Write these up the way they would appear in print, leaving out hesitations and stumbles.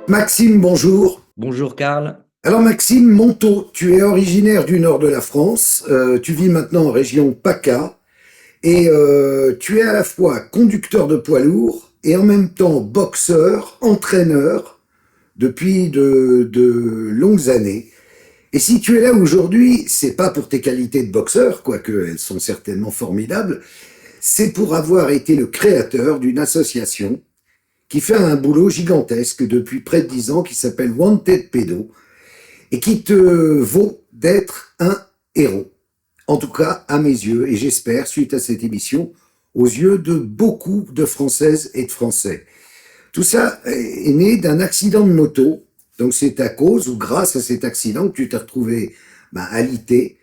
Maxime, bonjour. Bonjour Karl. Alors Maxime Monteau, tu es originaire du nord de la France, tu vis maintenant en région PACA et tu es à la fois conducteur de poids lourd et en même temps boxeur, entraîneur depuis de longues années. Et si tu es là aujourd'hui, c'est pas pour tes qualités de boxeur, quoique elles sont certainement formidables, c'est pour avoir été le créateur d'une association qui fait un boulot gigantesque depuis près de 10 ans qui s'appelle Wanted Pedo et qui te vaut d'être un héros. En tout cas, à mes yeux, et j'espère, suite à cette émission, aux yeux de beaucoup de Françaises et de Français. Tout ça est né d'un accident de moto. Donc c'est à cause ou grâce à cet accident que tu t'es retrouvé alité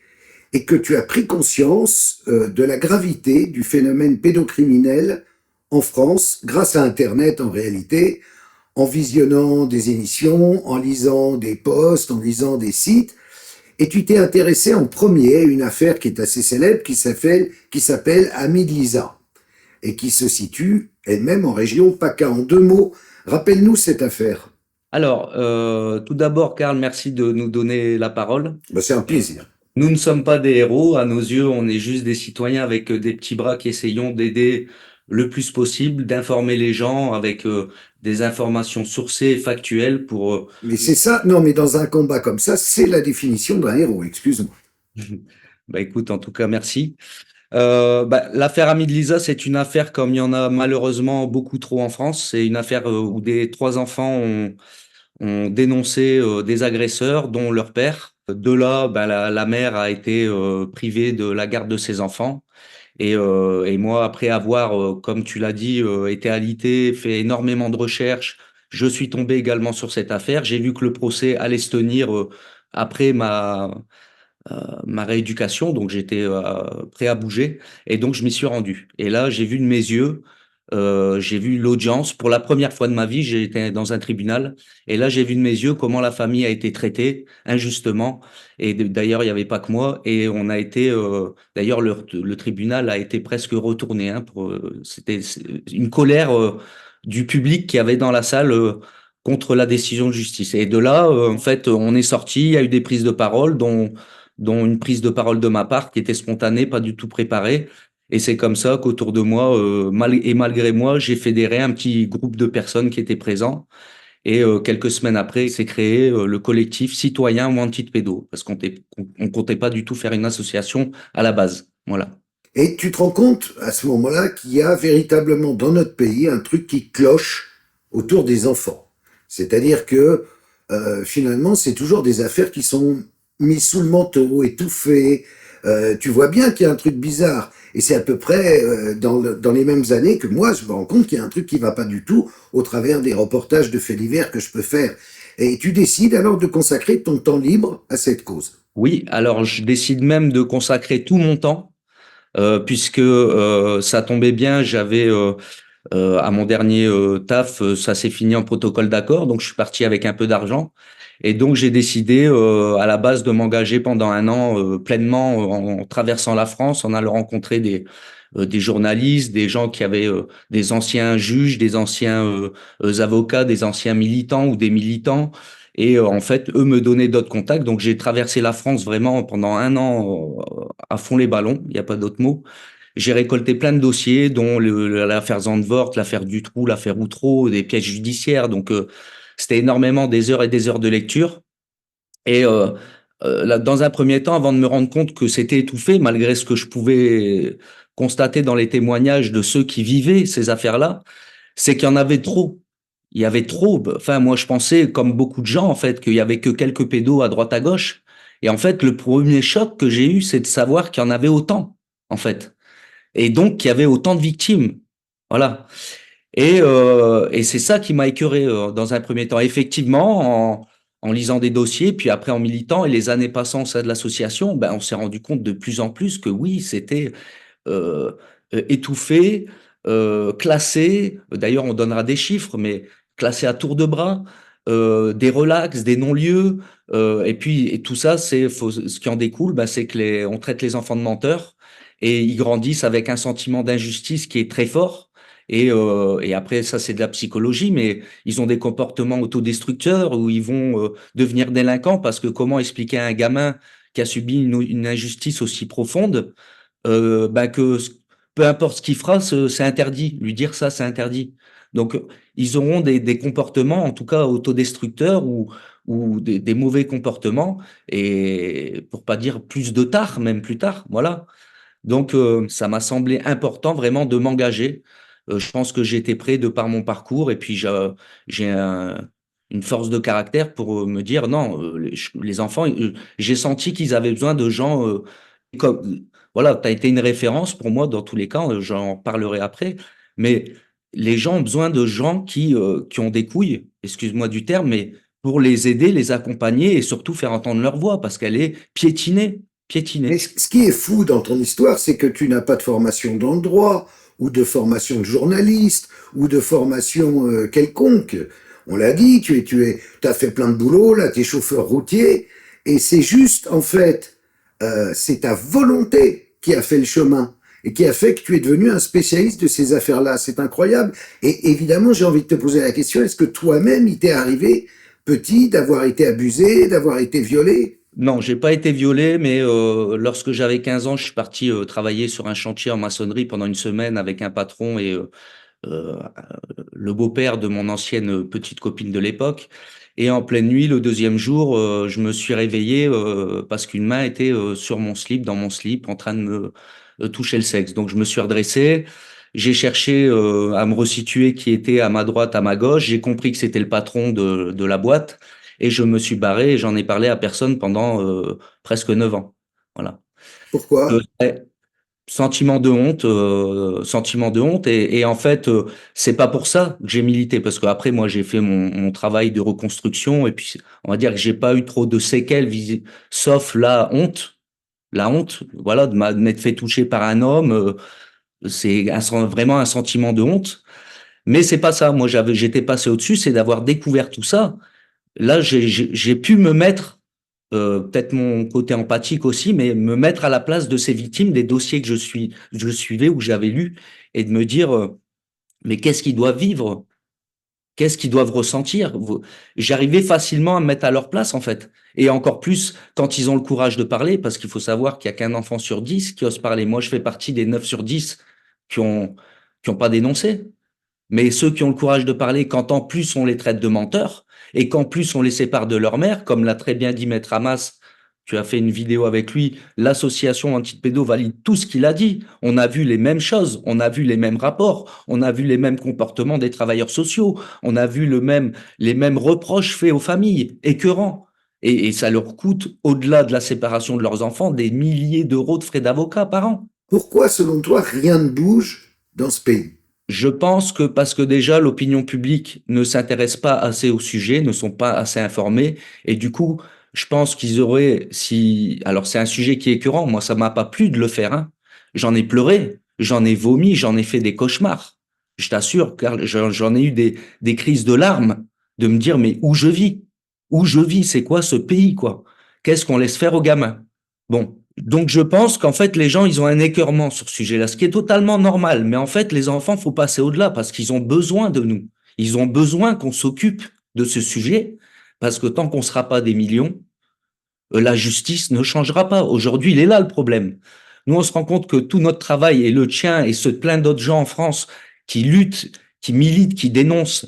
et que tu as pris conscience de la gravité du phénomène pédocriminel en France, grâce à Internet en réalité, en visionnant des émissions, en lisant des posts, en lisant des sites, et tu t'es intéressé en premier à une affaire qui est assez célèbre, qui s'appelle Ami de Lisa, et qui se situe elle-même en région PACA. En deux mots, rappelle-nous cette affaire. Alors, tout d'abord, Karl, merci de nous donner la parole. Ben, c'est un plaisir. Nous ne sommes pas des héros, à nos yeux, on est juste des citoyens avec des petits bras qui essayons d'aider le plus possible, d'informer les gens avec des informations sourcées et factuelles pour... Mais c'est ça, non, mais dans un combat comme ça, c'est la définition d'un héros, excuse-moi. Bah écoute, en tout cas, merci. L'affaire Ami de Lisa, c'est une affaire comme il y en a malheureusement beaucoup trop en France. C'est une affaire où des trois enfants ont dénoncé des agresseurs, dont leur père. De là, la mère a été privée de la garde de ses enfants. Et moi, après avoir, comme tu l'as dit, été alité, fait énormément de recherches, je suis tombé également sur cette affaire. J'ai vu que le procès allait se tenir après ma rééducation, donc j'étais prêt à bouger, et donc je m'y suis rendu. Et là, j'ai vu de mes yeux, j'ai vu l'audience. Pour la première fois de ma vie, j'ai été dans un tribunal, et là, j'ai vu de mes yeux comment la famille a été traitée injustement. Et d'ailleurs, il n'y avait pas que moi, et on a été, d'ailleurs, le tribunal a été presque retourné. Hein, c'était une colère du public qui avait dans la salle. Contre la décision de justice. Et de là, en fait, on est sorti, il y a eu des prises de parole, dont une prise de parole de ma part qui était spontanée, pas du tout préparée. Et c'est comme ça qu'autour de moi, malgré moi, j'ai fédéré un petit groupe de personnes qui étaient présents. Et quelques semaines après, s'est créé le collectif citoyen Wanted Pédo, parce on comptait pas du tout faire une association à la base. Voilà. Et tu te rends compte à ce moment-là qu'il y a véritablement dans notre pays un truc qui cloche autour des enfants. C'est-à-dire que finalement, c'est toujours des affaires qui sont mises sous le manteau, étouffées. Tu vois bien qu'il y a un truc bizarre. Et c'est à peu près dans les mêmes années que moi, je me rends compte qu'il y a un truc qui va pas du tout au travers des reportages de faits divers que je peux faire. Et tu décides alors de consacrer ton temps libre à cette cause. Oui, alors je décide même de consacrer tout mon temps, puisque ça tombait bien, j'avais à mon dernier taf, ça s'est fini en protocole d'accord, donc je suis parti avec un peu d'argent. Et donc j'ai décidé à la base de m'engager pendant un an pleinement en traversant la France, en allant rencontrer des journalistes, des gens qui avaient des anciens juges, des anciens avocats, des anciens militants ou des militants. Et en fait, eux me donnaient d'autres contacts. Donc j'ai traversé la France vraiment pendant un an à fond les ballons, il n'y a pas d'autre mot. J'ai récolté plein de dossiers, dont l'affaire Zandvoort, l'affaire Dutroux, l'affaire Outreau, des pièces judiciaires. Donc, c'était énormément des heures et des heures de lecture. Et là, dans un premier temps, avant de me rendre compte que c'était étouffé, malgré ce que je pouvais constater dans les témoignages de ceux qui vivaient ces affaires-là, c'est qu'il y en avait trop. Il y avait trop. Enfin, moi, je pensais, comme beaucoup de gens, en fait, qu'il y avait que quelques pédos à droite à gauche. Et en fait, le premier choc que j'ai eu, c'est de savoir qu'il y en avait autant, en fait, et donc qu'il y avait autant de victimes. Voilà. Et c'est ça qui m'a écœuré dans un premier temps. Effectivement, en lisant des dossiers, puis après en militant et les années passant au sein de l'association, ben, on s'est rendu compte de plus en plus que oui, c'était euh, étouffé, classé. D'ailleurs, on donnera des chiffres, mais classé à tour de bras, des relax, des non-lieux. Et puis, et tout ça, ce qui en découle, ben, c'est que on traite les enfants de menteurs et ils grandissent avec un sentiment d'injustice qui est très fort. Et après, ça, c'est de la psychologie, mais ils ont des comportements autodestructeurs où ils vont devenir délinquants parce que comment expliquer à un gamin qui a subi une injustice aussi profonde, bah peu importe ce qu'il fera, c'est interdit. Lui dire ça, c'est interdit. Donc, ils auront des comportements, en tout cas autodestructeurs ou des mauvais comportements, et pour pas dire plus de tard, même plus tard. Voilà. Donc, ça m'a semblé important vraiment de m'engager. Je pense que j'étais prêt de par mon parcours et puis j'ai une force de caractère pour me dire non, les enfants, j'ai senti qu'ils avaient besoin de gens comme, voilà, tu as été une référence pour moi dans tous les cas, j'en parlerai après, mais les gens ont besoin de gens qui ont des couilles, excuse-moi du terme, mais pour les aider, les accompagner et surtout faire entendre leur voix parce qu'elle est piétinée, Mais piétinée. ce qui est fou dans ton histoire, c'est que tu n'as pas de formation dans le droit, ou de formation de journaliste, ou de formation quelconque. On l'a dit, t'as fait plein de boulot, là, t'es chauffeur routier, et c'est juste, en fait, c'est ta volonté qui a fait le chemin, et qui a fait que tu es devenu un spécialiste de ces affaires-là. C'est incroyable. Et évidemment, j'ai envie de te poser la question, est-ce que toi-même, il t'est arrivé, petit, d'avoir été abusé, d'avoir été violé? Non, j'ai pas été violé, mais lorsque j'avais 15 ans, je suis parti travailler sur un chantier en maçonnerie pendant une semaine avec un patron et euh, le beau-père de mon ancienne petite copine de l'époque. Et en pleine nuit, le deuxième jour, je me suis réveillé parce qu'une main était sur mon slip, dans mon slip, en train de me toucher le sexe. Donc je me suis redressé, j'ai cherché à me resituer qui était à ma droite, à ma gauche. J'ai compris que c'était le patron de la boîte et je me suis barré et j'en ai parlé à personne pendant presque 9 ans. Voilà. Pourquoi? Ouais, sentiment de honte et en fait c'est pas pour ça que j'ai milité parce qu'après moi j'ai fait mon travail de reconstruction et puis on va dire que j'ai pas eu trop de séquelles sauf la honte voilà de m'être fait toucher par un homme c'est vraiment un sentiment de honte mais c'est pas ça moi j'étais passé au-dessus c'est d'avoir découvert tout ça là j'ai pu me mettre peut-être mon côté empathique aussi, mais me mettre à la place de ces victimes des dossiers que je suivais ou que j'avais lus et de me dire, mais qu'est-ce qu'ils doivent vivre? Qu'est-ce qu'ils doivent ressentir? J'arrivais facilement à me mettre à leur place, en fait. Et encore plus quand ils ont le courage de parler, parce qu'il faut savoir qu'il y a qu'un enfant sur 10 qui ose parler. Moi, je fais partie des 9 sur 10 qui ont pas dénoncé. Mais ceux qui ont le courage de parler, quand en plus on les traite de menteurs et qu'en plus on les sépare de leur mère, comme l'a très bien dit Maître Hamas, tu as fait une vidéo avec lui, l'association antipédo valide tout ce qu'il a dit. On a vu les mêmes choses, on a vu les mêmes rapports, on a vu les mêmes comportements des travailleurs sociaux, on a vu les mêmes reproches faits aux familles, écœurants. Et ça leur coûte, au-delà de la séparation de leurs enfants, des milliers d'euros de frais d'avocat par an. Pourquoi, selon toi, rien ne bouge dans ce pays? Je pense que parce que déjà l'opinion publique ne s'intéresse pas assez au sujet, ne sont pas assez informés, et du coup, je pense qu'ils auraient, si, alors c'est un sujet qui est écœurant, moi ça m'a pas plu de le faire, hein. J'en ai pleuré, j'en ai vomi, j'en ai fait des cauchemars. Je t'assure, car j'en ai eu des crises de larmes, de me dire mais où je vis, c'est quoi ce pays quoi? Qu'est-ce qu'on laisse faire aux gamins? Bon, donc je pense qu'en fait les gens ils ont un écœurement sur ce sujet-là, ce qui est totalement normal. Mais en fait les enfants faut passer au-delà parce qu'ils ont besoin de nous. Ils ont besoin qu'on s'occupe de ce sujet parce que tant qu'on sera pas des millions, la justice ne changera pas. Aujourd'hui il est là le problème. Nous on se rend compte que tout notre travail et le tien et ceux de plein d'autres gens en France qui luttent, qui militent, qui dénoncent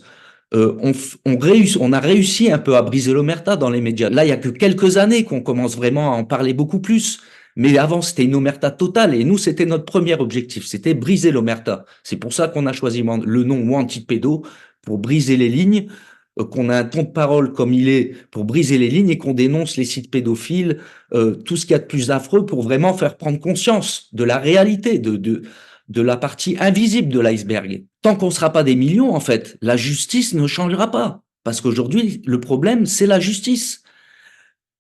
on a réussi un peu à briser l'omerta dans les médias. Là, il y a que quelques années qu'on commence vraiment à en parler beaucoup plus. Mais avant, c'était une omerta totale. Et nous, c'était notre premier objectif. C'était briser l'omerta. C'est pour ça qu'on a choisi le nom Antipédo pour briser les lignes, qu'on a un ton de parole comme il est pour briser les lignes et qu'on dénonce les sites pédophiles, tout ce qu'il y a de plus affreux pour vraiment faire prendre conscience de la réalité, de la partie invisible de l'iceberg. Tant qu'on ne sera pas des millions, en fait, la justice ne changera pas. Parce qu'aujourd'hui, le problème, c'est la justice.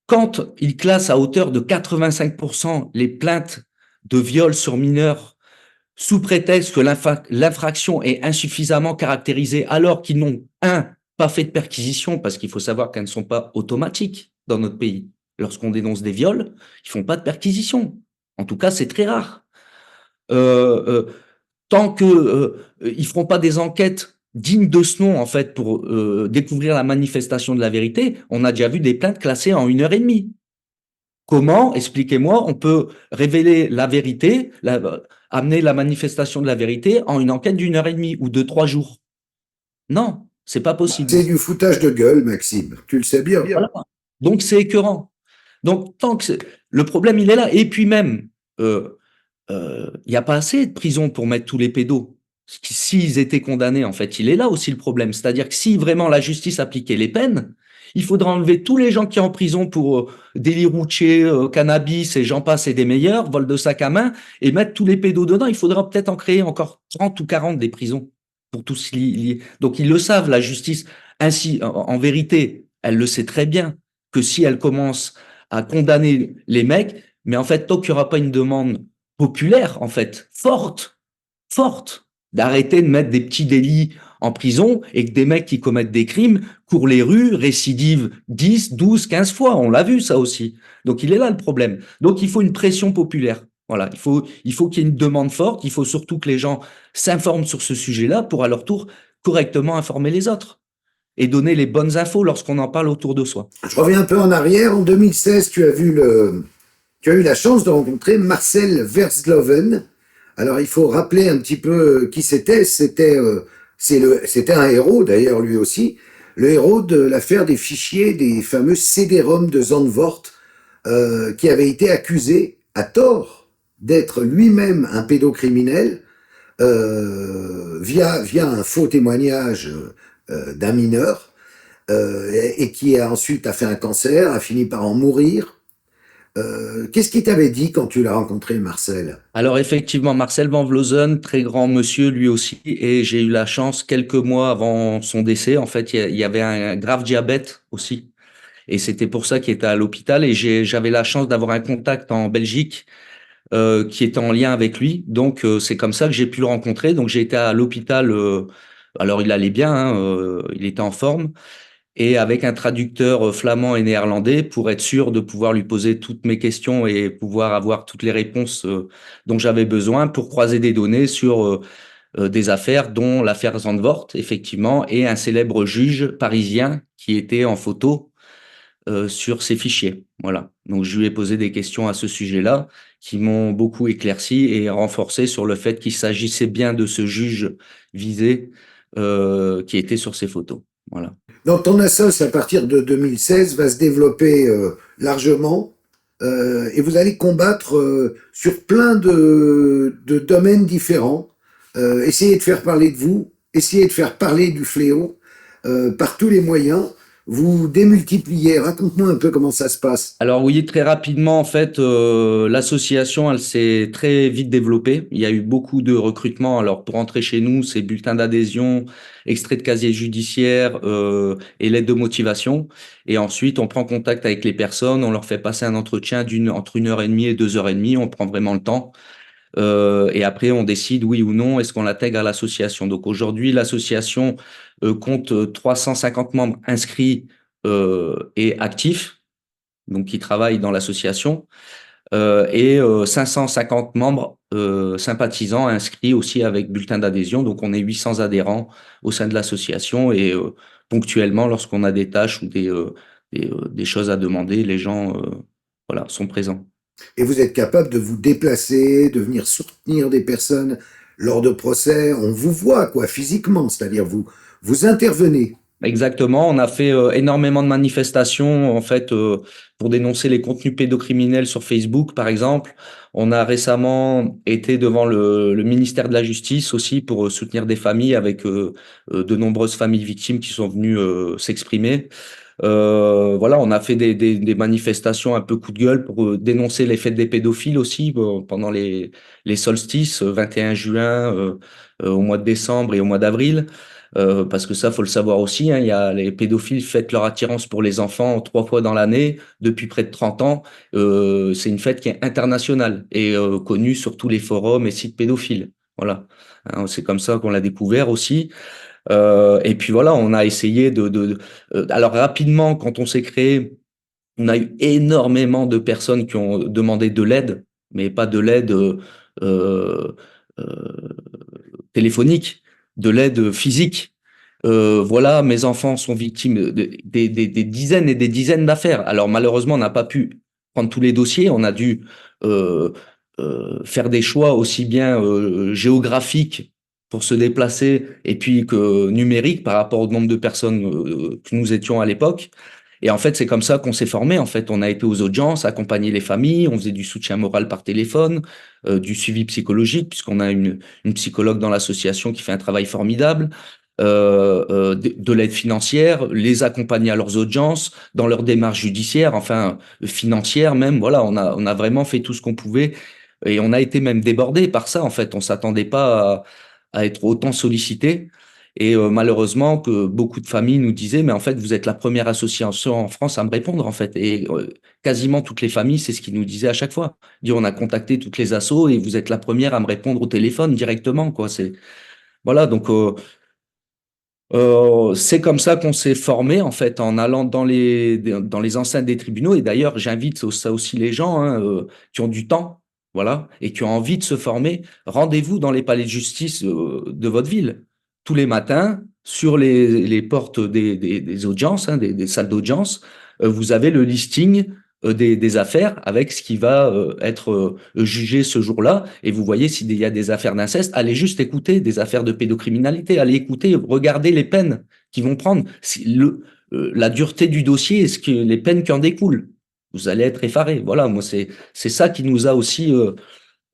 Quand il classe à hauteur de 85% les plaintes de viol sur mineurs sous prétexte que l'infraction est insuffisamment caractérisée alors qu'ils n'ont, pas fait de perquisition, parce qu'il faut savoir qu'elles ne sont pas automatiques dans notre pays. Lorsqu'on dénonce des viols, ils font pas de perquisition. En tout cas, c'est très rare. Euh, euh, tant que ils feront pas des enquêtes dignes de ce nom, en fait, pour découvrir la manifestation de la vérité, on a déjà vu des plaintes classées en 1 heure et demie. Comment, expliquez-moi, on peut révéler la vérité, amener la manifestation de la vérité en une enquête d'1 heure et demie ou de 3 jours? Non, c'est pas possible. C'est du foutage de gueule, Maxime. Tu le sais bien. Voilà. Donc c'est écœurant. Donc tant que le problème il est là. Et puis même, il n'y a pas assez de prison pour mettre tous les pédos. S'ils étaient condamnés, en fait, il est là aussi le problème. C'est-à-dire que si vraiment la justice appliquait les peines, il faudra enlever tous les gens qui sont en prison pour délit routier, cannabis et j'en passe et des meilleurs, vol de sac à main, et mettre tous les pédos dedans. Il faudra peut-être en créer encore 30 ou 40 des prisons pour tous lier. Donc ils le savent, la justice. Ainsi, en vérité, elle le sait très bien que si elle commence à condamner les mecs, mais en fait, tant qu'il n'y aura pas une demande populaire, en fait, forte, d'arrêter de mettre des petits délits en prison et que des mecs qui commettent des crimes courent les rues, récidivent 10, 12, 15 fois. On l'a vu, ça aussi. Donc, il est là le problème. Donc, il faut une pression populaire. Voilà. Il faut qu'il y ait une demande forte. Il faut surtout que les gens s'informent sur ce sujet-là pour, à leur tour, correctement informer les autres et donner les bonnes infos lorsqu'on en parle autour de soi. Je reviens un peu en arrière. En 2016, tu as eu la chance de rencontrer Marcel Versloven. Alors, il faut rappeler un petit peu qui c'était. C'était un héros, d'ailleurs, lui aussi. Le héros de l'affaire des fichiers des fameux CD-ROM de Zandvoort, qui avait été accusé, à tort, d'être lui-même un pédocriminel, via un faux témoignage d'un mineur, et qui ensuite a fait un cancer, a fini par en mourir. Qu'est-ce qu'il t'avait dit quand tu l'as rencontré, Marcel? Alors effectivement, Marcel Van Vlosen, très grand monsieur lui aussi, et j'ai eu la chance quelques mois avant son décès, en fait, il y avait un grave diabète aussi, et c'était pour ça qu'il était à l'hôpital, et j'avais la chance d'avoir un contact en Belgique qui était en lien avec lui, donc c'est comme ça que j'ai pu le rencontrer. Donc j'ai été à l'hôpital, alors il allait bien, hein, il était en forme, et avec un traducteur flamand et néerlandais pour être sûr de pouvoir lui poser toutes mes questions et pouvoir avoir toutes les réponses dont j'avais besoin pour croiser des données sur des affaires, dont l'affaire Zandvoort, effectivement, et un célèbre juge parisien qui était en photo sur ces fichiers. Voilà. Donc je lui ai posé des questions à ce sujet-là qui m'ont beaucoup éclairci et renforcé sur le fait qu'il s'agissait bien de ce juge visé qui était sur ces photos. Voilà. Donc ton assos, à partir de 2016, va se développer largement, et vous allez combattre sur plein de domaines différents. Essayer de faire parler de vous, essayer de faire parler du fléau par tous les moyens. Vous démultipliez. Raconte-moi un peu comment ça se passe. Alors oui, très rapidement, en fait, l'association, elle s'est très vite développée. Il y a eu beaucoup de recrutements. Alors pour entrer chez nous, c'est bulletin d'adhésion, extrait de casier judiciaire et lettre de motivation. Et ensuite, on prend contact avec les personnes, on leur fait passer un entretien entre 1 heure et demie et 2 heures et demie. On prend vraiment le temps. Et après, on décide oui ou non, est-ce qu'on l'intègre à l'association. Donc aujourd'hui, l'association compte 350 membres inscrits et actifs, donc qui travaillent dans l'association, et 550 membres sympathisants inscrits aussi avec bulletin d'adhésion. Donc on est 800 adhérents au sein de l'association et ponctuellement, lorsqu'on a des tâches ou des choses à demander, les gens voilà, sont présents. Et vous êtes capable de vous déplacer, de venir soutenir des personnes lors de procès. On vous voit, quoi, physiquement. C'est-à-dire, vous intervenez. Exactement, on a fait énormément de manifestations en fait pour dénoncer les contenus pédocriminels sur Facebook par exemple. On a récemment été devant le ministère de la Justice aussi pour soutenir des familles avec de nombreuses familles victimes qui sont venues s'exprimer. Voilà, on a fait des manifestations un peu coup de gueule pour dénoncer les fêtes des pédophiles aussi pendant les solstices, 21 juin, au mois de décembre et au mois d'avril. Parce que ça, faut le savoir aussi, hein, il y a les pédophiles fêtent leur attirance pour les enfants 3 fois dans l'année depuis près de 30 ans. C'est une fête qui est internationale et connue sur tous les forums et sites pédophiles. Voilà, hein, c'est comme ça qu'on l'a découvert aussi. Et puis voilà, on a essayé alors rapidement, quand on s'est créé, on a eu énormément de personnes qui ont demandé de l'aide, mais pas de l'aide euh, téléphonique, de l'aide physique. Voilà, mes enfants sont victimes des dizaines et des dizaines d'affaires. Alors malheureusement, on n'a pas pu prendre tous les dossiers. On a dû euh, faire des choix aussi bien géographiques pour se déplacer et puis que numériques par rapport au nombre de personnes que nous étions à l'époque. Et en fait, c'est comme ça qu'on s'est formé. En fait, on a été aux audiences, accompagner les familles, on faisait du soutien moral par téléphone, du suivi psychologique, puisqu'on a une psychologue dans l'association qui fait un travail formidable, de l'aide financière, les accompagner à leurs audiences, dans leur démarche judiciaire, enfin financière même. Voilà, on a vraiment fait tout ce qu'on pouvait et on a été même débordé par ça. En fait, on s'attendait pas à être autant sollicité. Et malheureusement, que beaucoup de familles nous disaient, mais en fait, vous êtes la première association en France à me répondre, en fait. Et quasiment toutes les familles, c'est ce qu'ils nous disaient à chaque fois. Dire, on a contacté toutes les assos et vous êtes la première à me répondre au téléphone directement, quoi. C'est voilà, donc c'est comme ça qu'on s'est formé en fait en allant dans les enceintes des tribunaux. Et d'ailleurs, j'invite ça aussi les gens hein, qui ont du temps, voilà, et qui ont envie de se former. Rendez-vous dans les palais de justice de votre ville tous les matins sur les portes des audiences, hein, des salles d'audience. Vous avez le listing des affaires avec ce qui va être jugé ce jour-là. Et vous voyez s'il y a des affaires d'inceste, allez juste écouter des affaires de pédocriminalité, allez écouter, regardez les peines qu'ils vont prendre, la dureté du dossier et les peines qui en découlent. Vous allez être effaré. Voilà, moi c'est ça qui nous a aussi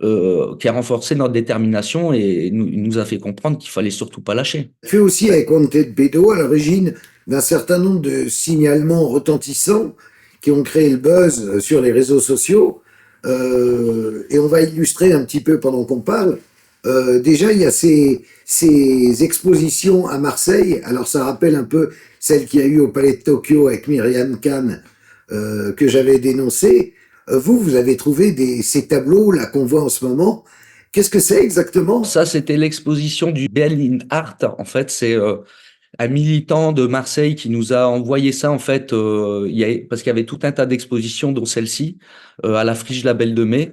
qui a renforcé notre détermination et nous a fait comprendre qu'il fallait surtout pas lâcher. Tu es aussi avec Wanted Bédo à l'origine d'un certain nombre de signalements retentissants qui ont créé le buzz sur les réseaux sociaux. Et on va illustrer un petit peu pendant qu'on parle. Déjà, il y a ces expositions à Marseille. Alors, ça rappelle un peu celle qu'il y a eu au Palais de Tokyo avec Myriam Khan, que j'avais dénoncé. Vous avez trouvé ces tableaux là qu'on voit en ce moment. Qu'est-ce que c'est exactement? Ça, c'était l'exposition du Berlin Art. En fait, c'est un militant de Marseille qui nous a envoyé ça en fait parce qu'il y avait tout un tas d'expositions dont celle-ci à la Friche La Belle de Mai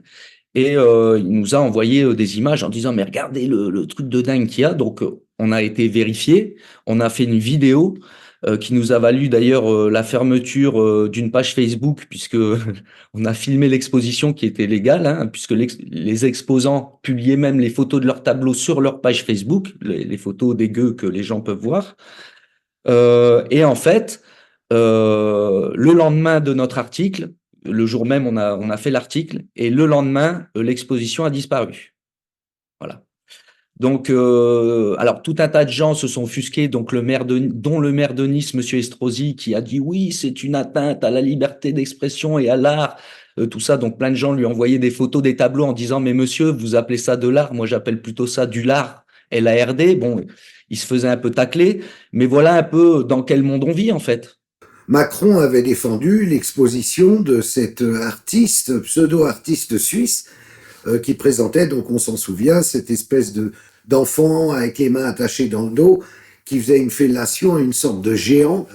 et il nous a envoyé des images en disant mais regardez le truc de dingue qu'il y a donc on a été vérifié, on a fait une vidéo qui nous a valu d'ailleurs la fermeture d'une page Facebook puisque on a filmé l'exposition qui était légale hein, puisque les exposants publiaient même les photos de leurs tableaux sur leur page Facebook, les photos des gueux que les gens peuvent voir. Et en fait, le lendemain de notre article, le jour même, on a fait l'article, et le lendemain, l'exposition a disparu. Voilà. Donc, alors tout un tas de gens se sont offusqués, donc dont le maire de Nice, Monsieur Estrosi, qui a dit oui, c'est une atteinte à la liberté d'expression et à l'art, tout ça. Donc plein de gens lui envoyaient des photos des tableaux en disant mais monsieur, vous appelez ça de l'art, moi j'appelle plutôt ça du lard, LARD. Bon, il se faisait un peu tacler, mais voilà un peu dans quel monde on vit en fait. Macron avait défendu l'exposition de cet artiste, pseudo-artiste suisse, qui présentait, donc on s'en souvient, cette espèce d'enfant avec les mains attachées dans le dos, qui faisait une fellation à une sorte de géant,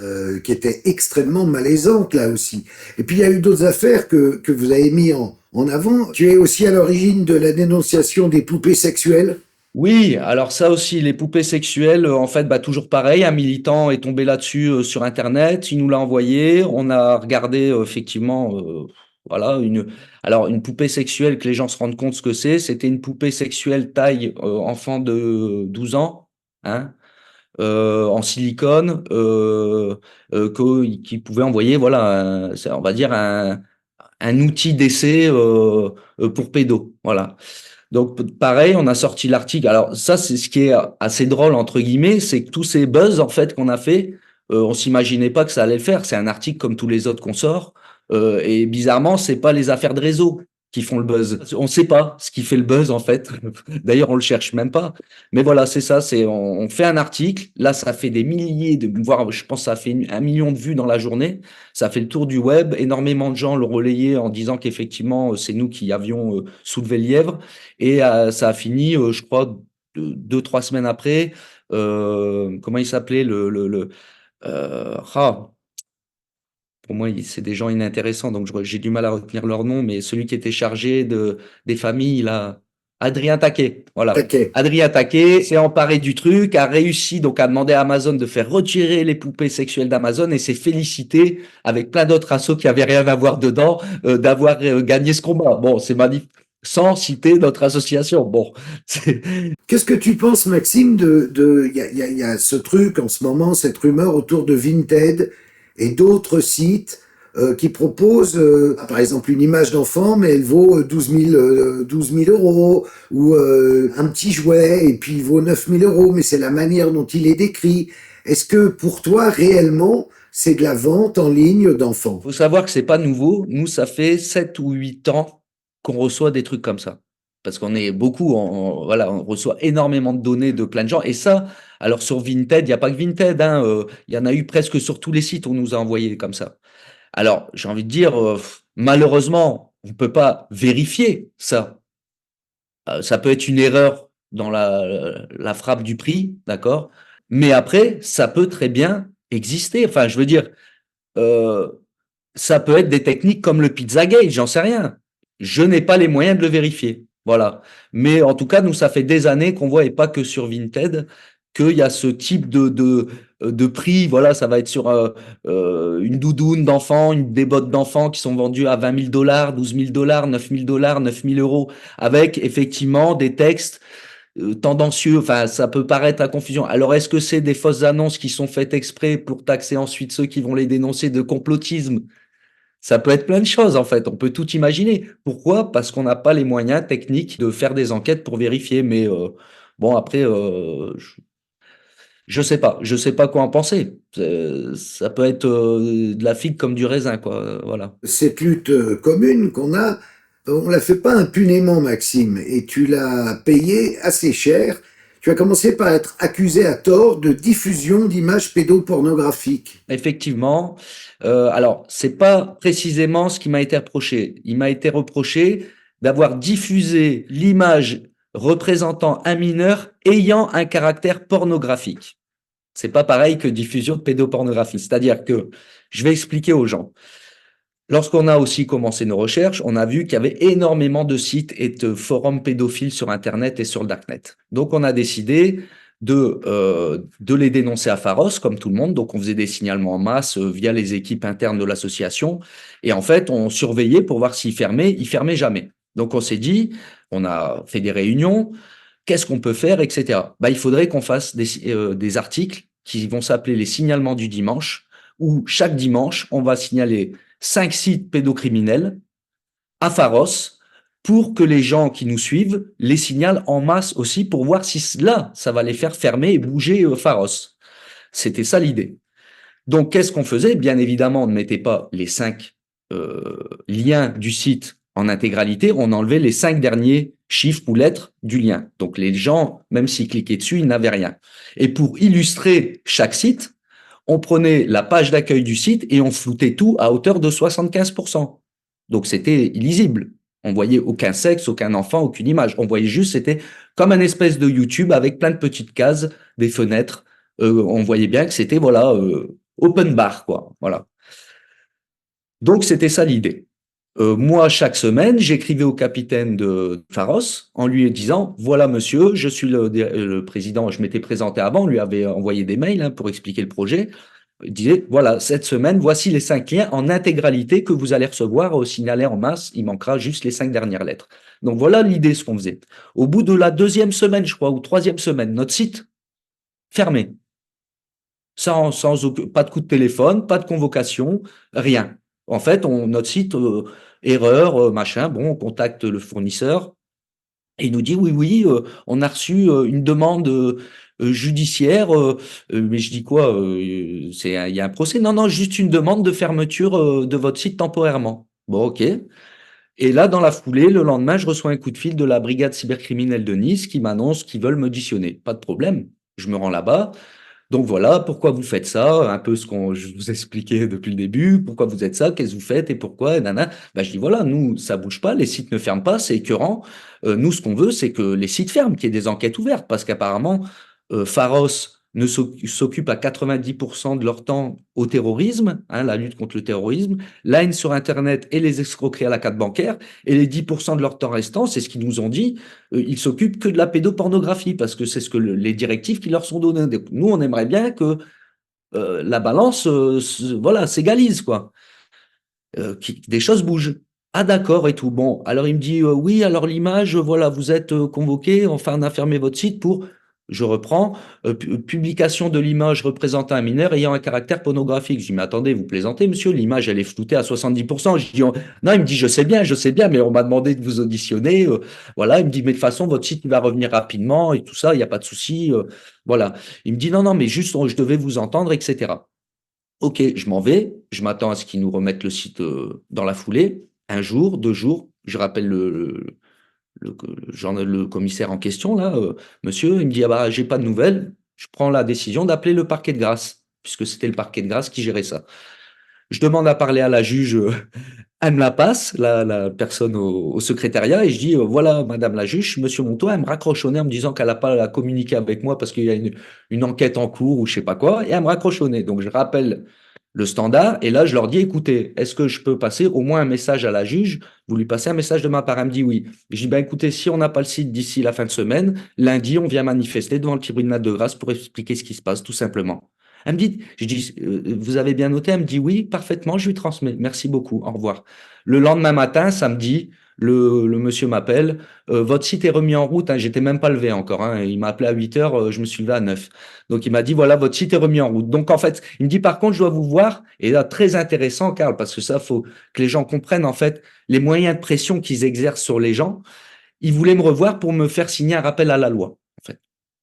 qui était extrêmement malaisante là aussi. Et puis il y a eu d'autres affaires que vous avez mis en avant. Tu es aussi à l'origine de la dénonciation des poupées sexuelles. Oui, alors ça aussi, les poupées sexuelles, en fait, bah, toujours pareil, un militant est tombé là-dessus sur Internet, il nous l'a envoyé, on a regardé effectivement, voilà, alors une poupée sexuelle que les gens se rendent compte ce que c'est, c'était une poupée sexuelle taille enfant de 12 ans, hein, en silicone, qui pouvait envoyer, voilà, on va dire un outil d'essai pour pédo, voilà. Donc pareil, on a sorti l'article. Alors ça, c'est ce qui est assez drôle entre guillemets, c'est que tous ces buzz en fait qu'on a fait, on s'imaginait pas que ça allait le faire. C'est un article comme tous les autres qu'on sort, et bizarrement, c'est pas les affaires de réseau qui font le buzz. On sait pas ce qui fait le buzz en fait. D'ailleurs, on le cherche même pas. Mais voilà, c'est ça. On fait un article. Là, ça fait des milliers voire je pense que ça fait 1 million de vues dans la journée. Ça fait le tour du web. Énormément de gens l'ont relayé en disant qu'effectivement, c'est nous qui avions soulevé le lièvre. Et ça a fini, je crois, 2, 3 semaines après. Comment il s'appelait pour moi, c'est des gens inintéressants, donc j'ai du mal à retenir leur nom, mais celui qui était chargé des familles, là. Adrien Taquet, voilà. Taquet. Adrien Taquet s'est emparé du truc, a réussi donc à demander à Amazon de faire retirer les poupées sexuelles d'Amazon et s'est félicité avec plein d'autres assos qui avaient rien à voir dedans d'avoir gagné ce combat. Bon, c'est magnifique, sans citer notre association. Bon, c'est Qu'est-ce que tu penses, Maxime, il y a ce truc en ce moment, cette rumeur autour de Vinted et d'autres sites qui proposent, par exemple, une image d'enfant, mais elle vaut 12 000 euros, ou un petit jouet, et puis il vaut 9 000 euros, mais c'est la manière dont il est décrit. Est-ce que pour toi, réellement, c'est de la vente en ligne d'enfants? faut savoir que c'est pas nouveau. Nous, ça fait 7 ou 8 ans qu'on reçoit des trucs comme ça. Parce qu'on est beaucoup, voilà, on reçoit énormément de données de plein de gens. Et ça, alors sur Vinted, il n'y a pas que Vinted, hein, il y en a eu presque sur tous les sites, on nous a envoyé comme ça. Alors, j'ai envie de dire, malheureusement, on ne peut pas vérifier ça. Ça peut être une erreur dans la frappe du prix, d'accord? Mais après, ça peut très bien exister. Enfin, je veux dire, euh, ça peut être des techniques comme le Pizzagate, j'en sais rien. Je n'ai pas les moyens de le vérifier. Voilà. Mais en tout cas, nous, ça fait des années qu'on voit, et pas que sur Vinted, qu'il y a ce type de prix. Voilà, ça va être sur une doudoune d'enfant, des bottes d'enfant qui sont vendues à 20 000 dollars, 12 000 dollars, 9 000 dollars, 9 000 euros, avec effectivement des textes tendancieux. Enfin, ça peut paraître à confusion. Alors, est-ce que c'est des fausses annonces qui sont faites exprès pour taxer ensuite ceux qui vont les dénoncer de complotisme? Ça peut être plein de choses, en fait. On peut tout imaginer. Pourquoi? Parce qu'on n'a pas les moyens techniques de faire des enquêtes pour vérifier. Mais bon, après, je sais pas. Je sais pas quoi en penser. Ça peut être de la figue comme du raisin, quoi. Voilà. Cette lutte commune qu'on a, on la fait pas impunément, Maxime, et tu l'as payé assez cher. Tu as commencé par être accusé à tort de diffusion d'images pédopornographiques. Effectivement. Alors, c'est pas précisément ce qui m'a été reproché. Il m'a été reproché d'avoir diffusé l'image représentant un mineur ayant un caractère pornographique. C'est pas pareil que diffusion de pédopornographie. C'est-à-dire que, je vais expliquer aux gens. Lorsqu'on a aussi commencé nos recherches, on a vu qu'il y avait énormément de sites et de forums pédophiles sur Internet et sur le Darknet. Donc, on a décidé de les dénoncer à Pharos, comme tout le monde. Donc, on faisait des signalements en masse via les équipes internes de l'association. Et en fait, on surveillait pour voir s'ils fermaient. Ils fermaient jamais. Donc, on s'est dit, on a fait des réunions, qu'est-ce qu'on peut faire, etc. Bah, il faudrait qu'on fasse des articles qui vont s'appeler les signalements du dimanche, où chaque dimanche, on va signaler 5 sites pédocriminels à Pharos pour que les gens qui nous suivent les signalent en masse aussi pour voir si là, ça va les faire fermer et bouger Pharos. C'était ça l'idée. Donc, qu'est-ce qu'on faisait? Bien évidemment, on ne mettait pas les 5 liens du site en intégralité, on enlevait les 5 derniers chiffres ou lettres du lien. Donc, les gens, même s'ils cliquaient dessus, ils n'avaient rien. Et pour illustrer chaque site, on prenait la page d'accueil du site et on floutait tout à hauteur de 75%. Donc, c'était illisible. On voyait aucun sexe, aucun enfant, aucune image. On voyait juste, c'était comme un espèce de YouTube avec plein de petites cases, des fenêtres. On voyait bien que c'était, voilà, open bar, quoi. Voilà. Donc, c'était ça l'idée. Moi, chaque semaine, j'écrivais au capitaine de Pharos en lui disant, voilà, monsieur, je suis le président, je m'étais présenté avant, on lui avait envoyé des mails pour expliquer le projet. Il disait, voilà, cette semaine, voici les 5 liens en intégralité que vous allez recevoir signalés en masse. Il manquera juste les 5 dernières lettres. Donc, voilà l'idée, ce qu'on faisait. Au bout de la 2e semaine, je crois, ou 3e semaine, notre site fermé. Pas de coup de téléphone, pas de convocation, rien. En fait, notre site, erreur, machin, bon, on contacte le fournisseur et il nous dit oui, oui, on a reçu une demande judiciaire, mais je dis quoi, il y a un procès? Non, non, juste une demande de fermeture de votre site temporairement. Bon, ok. Et là, dans la foulée, le lendemain, je reçois un coup de fil de la brigade cybercriminelle de Nice qui m'annonce qu'ils veulent m'auditionner. Pas de problème, je me rends là-bas. Donc voilà, pourquoi vous faites ça? Un peu ce qu'on je vous expliquais depuis le début. Pourquoi vous êtes ça? Qu'est-ce que vous faites et pourquoi? Et nana. Ben, je dis voilà, nous, ça bouge pas, les sites ne ferment pas, c'est écœurant. Nous, ce qu'on veut, c'est que les sites ferment, qu'il y ait des enquêtes ouvertes, parce qu'apparemment, Pharos s'occupent à 90% de leur temps au terrorisme, hein, la lutte contre le terrorisme, la haine sur Internet et les escroqueries à la carte bancaire, et les 10% de leur temps restant, c'est ce qu'ils nous ont dit, ils s'occupent que de la pédopornographie, parce que c'est ce que les directives qui leur sont données. Donc, nous, on aimerait bien que la balance voilà, s'égalise, quoi. Des choses bougent. Ah d'accord et tout. Bon, alors il me dit oui, alors l'image, voilà, vous êtes convoqué, enfin on a fermé votre site pour, je reprends, publication de l'image représentant un mineur ayant un caractère pornographique. Je dis mais attendez, vous plaisantez monsieur, l'image elle est floutée à 70%. Je dis non, il me dit je sais bien, mais on m'a demandé de vous auditionner. Voilà, il me dit mais de toute façon votre site il va revenir rapidement et tout ça, il n'y a pas de souci. Voilà, il me dit non, mais juste je devais vous entendre, etc. Ok, je m'en vais, je m'attends à ce qu'ils nous remettent le site dans la foulée. Un jour, 2 jours, je rappelle le commissaire en question, là, monsieur, il me dit, ah bah, j'ai pas de nouvelles. Je prends la décision d'appeler le parquet de grâce, puisque c'était le parquet de grâce qui gérait ça. Je demande à parler à la juge, elle me la passe, la personne au secrétariat, et je dis, voilà, madame la juge, monsieur Montois, elle me raccroche au nez en me disant qu'elle n'a pas à communiquer avec moi parce qu'il y a une enquête en cours ou je sais pas quoi, et elle me raccroche au nez. Donc je rappelle le standard, et là je leur dis, écoutez, est-ce que je peux passer au moins un message à la juge? Vous lui passez un message de ma part? Elle me dit oui. Je dis, ben écoutez, si on n'a pas le site d'ici la fin de semaine, lundi, on vient manifester devant le tribunal de grâce pour expliquer ce qui se passe, tout simplement. Elle me dit, je dis, vous avez bien noté? Elle me dit oui, parfaitement, je lui transmets. Merci beaucoup, au revoir. Le lendemain matin, samedi, le monsieur m'appelle. Votre site est remis en route. Hein, j'étais même pas levé encore. Hein, il m'a appelé à 8 heures. Je me suis levé à 9. Donc il m'a dit voilà, votre site est remis en route. Donc en fait, il me dit par contre, je dois vous voir. Et là, très intéressant, Karl, parce que ça, faut que les gens comprennent en fait les moyens de pression qu'ils exercent sur les gens. Il voulait me revoir pour me faire signer un rappel à la loi. En fait,